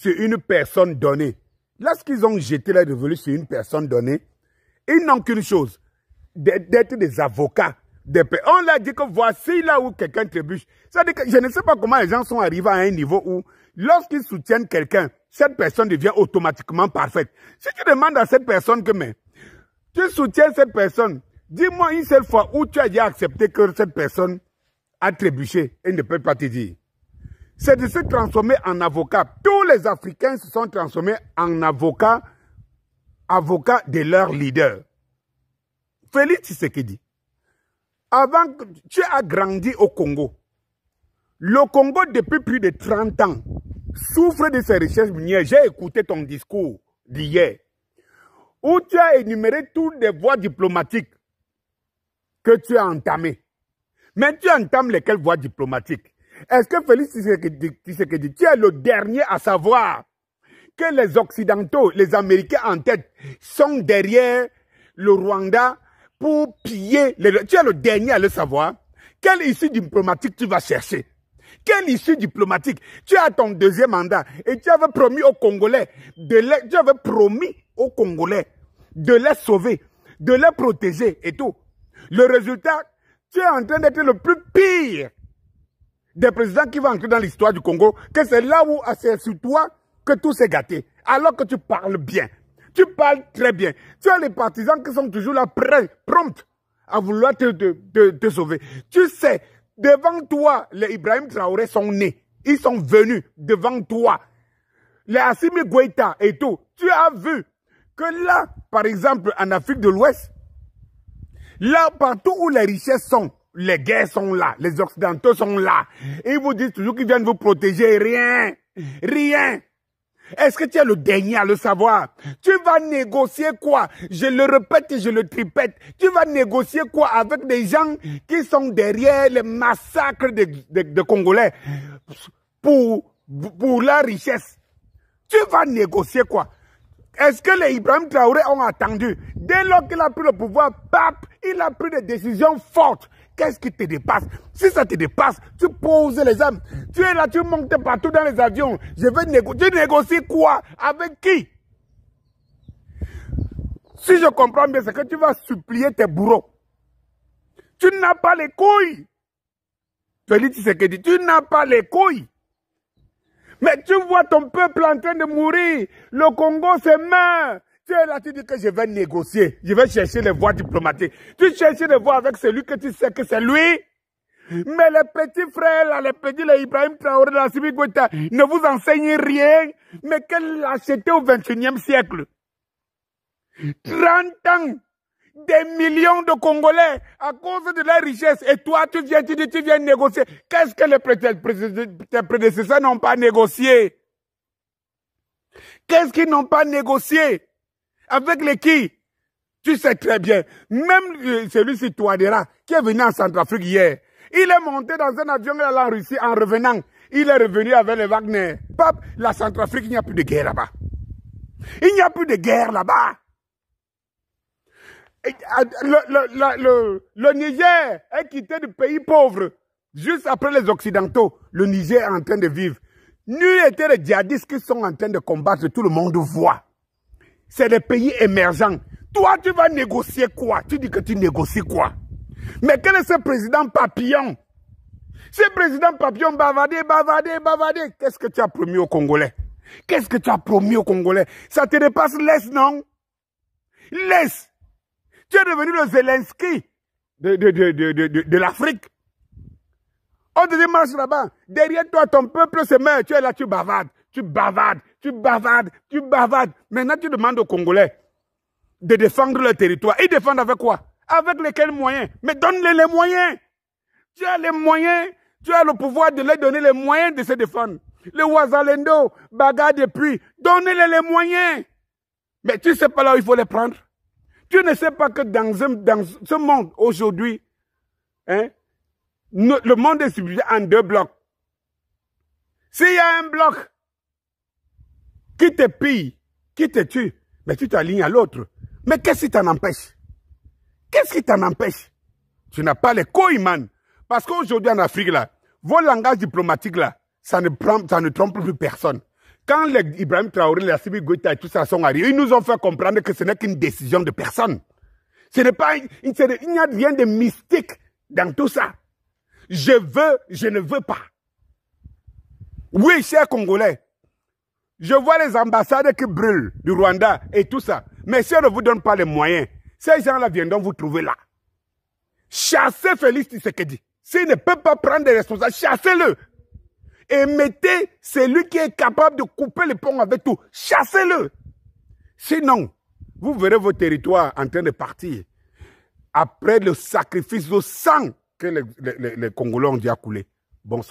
sur une personne donnée, lorsqu'ils ont jeté la révolu sur une personne donnée, ils n'ont qu'une chose, d'être des avocats. On l'a dit que voici là où quelqu'un trébuche. C'est-à-dire que je ne sais pas comment les gens sont arrivés à un niveau où, lorsqu'ils soutiennent quelqu'un, cette personne devient automatiquement parfaite. Si tu demandes à cette personne que, mais, tu soutiens cette personne, dis-moi une seule fois où tu as déjà accepté que cette personne a trébuché et ne peut pas te dire. C'est de se transformer en avocat. Tous les Africains se sont transformés en avocats de leur leader. Félix Tshisekedi, avant que tu as grandi au Congo, le Congo depuis plus de 30 ans souffre de ses richesses minières. J'ai écouté ton discours d'hier, où tu as énuméré toutes les voies diplomatiques que tu as entamées. Mais tu entames lesquelles voies diplomatiques? Est-ce que Félix Tshisekedi, tu es le dernier à savoir que les Occidentaux, les Américains en tête, sont derrière le Rwanda pour piller tu es le dernier à le savoir. Quelle issue diplomatique tu vas chercher? Quelle issue diplomatique? Tu as ton deuxième mandat et tu avais promis aux Congolais de les sauver, de les protéger et tout. Le résultat, tu es en train d'être le plus pire des présidents qui vont entrer dans l'histoire du Congo, que c'est là où c'est sur toi que tout s'est gâté. Alors que tu parles bien. Tu parles très bien. Tu as les partisans qui sont toujours là, prompts à vouloir te sauver. Tu sais, devant toi, les Ibrahim Traoré sont nés. Ils sont venus devant toi. Les Assimi Goïta et tout. Tu as vu que là, par exemple, en Afrique de l'Ouest, là, partout où les richesses sont, les guerres sont là, les Occidentaux sont là. Ils vous disent toujours qu'ils viennent vous protéger. Rien. Rien. Est-ce que tu es le dernier à le savoir? Tu vas négocier quoi? Je le répète et je le répète. Tu vas négocier quoi avec des gens qui sont derrière les massacres de Congolais pour la richesse? Tu vas négocier quoi? Est-ce que les Ibrahim Traoré ont attendu? Dès lors qu'il a pris le pouvoir, il a pris des décisions fortes. Qu'est-ce qui te dépasse? Si ça te dépasse, tu poses les armes. Tu es là, tu montes partout dans les avions. Je vais négocier. Tu négocies quoi? Avec qui? Si je comprends bien, c'est que tu vas supplier tes bourreaux. Tu n'as pas les couilles. Félix Tshisekedi, tu n'as pas les couilles. Mais tu vois ton peuple en train de mourir. Le Congo se meurt. Tu es là, tu dis que je vais négocier. Je vais chercher les voies diplomatiques. Tu cherches les voies avec celui que tu sais que c'est lui. Mais les petits frères, là, les Ibrahim Traoré, la Assimi Goïta, ne vous enseignent rien. Mais quelle lâcheté au XXIe siècle. 30 ans. Des millions de Congolais à cause de la richesse. Et toi, tu viens négocier. Qu'est-ce que tes prédécesseurs n'ont pas négocié? Qu'est-ce qu'ils n'ont pas négocié? Avec les qui? Tu sais très bien. Même celui-ci, Touadéra, qui est venu en Centrafrique hier, il est monté dans un avion en Russie en revenant. Il est revenu avec les Wagner. Pape, la Centrafrique, il n'y a plus de guerre là-bas. Il n'y a plus de guerre là-bas. Le Niger est quitté du pays pauvre. Juste après les Occidentaux, le Niger est en train de vivre. Nul n'était les djihadistes qui sont en train de combattre, tout le monde voit. C'est des pays émergents. Toi, tu vas négocier quoi? Tu dis que tu négocies quoi? Mais quel est ce président papillon? Ce président papillon bavarder. Qu'est-ce que tu as promis aux Congolais? Qu'est-ce que tu as promis aux Congolais? Ça te dépasse, laisse, non? Laisse. Tu es devenu le Zelensky de l'Afrique. On te dit marche là-bas. Derrière toi, ton peuple se meurt. Tu es là, tu bavardes. Maintenant, tu demandes aux Congolais de défendre leur territoire. Ils défendent avec quoi? Avec lesquels moyens? Mais donne-les les moyens. Tu as les moyens. Tu as le pouvoir de leur donner les moyens de se défendre. Le Ouazalendo, Baga depuis. Donnez-les les moyens. Mais tu ne sais pas là où il faut les prendre. Tu ne sais pas que dans ce monde aujourd'hui, hein, le monde est subdivisé en 2 blocs. S'il y a un bloc qui te pille, qui te tue, mais tu t'alignes à l'autre. Mais qu'est-ce qui t'en empêche? Qu'est-ce qui t'en empêche? Tu n'as pas les couilles, man. Parce qu'aujourd'hui en Afrique, là, vos langages diplomatiques, là, ça ne trompe plus personne. Quand les Ibrahim Traoré, les Assimi Goïta et tout ça sont arrivés, ils nous ont fait comprendre que ce n'est qu'une décision de personne. Ce n'est pas, il n'y a rien de mystique dans tout ça. Je ne veux pas. Oui, chers Congolais, je vois les ambassades qui brûlent du Rwanda et tout ça. Mais si on ne vous donne pas les moyens, ces gens-là viendront vous trouver là. Chassez Félix Tshisekedi. S'il ne peut pas prendre des responsabilités, chassez-le. Et mettez celui qui est capable de couper les ponts avec tout. Chassez-le. Sinon, vous verrez vos territoires en train de partir. Après le sacrifice de sang que les Congolais ont déjà coulé. Bonsoir.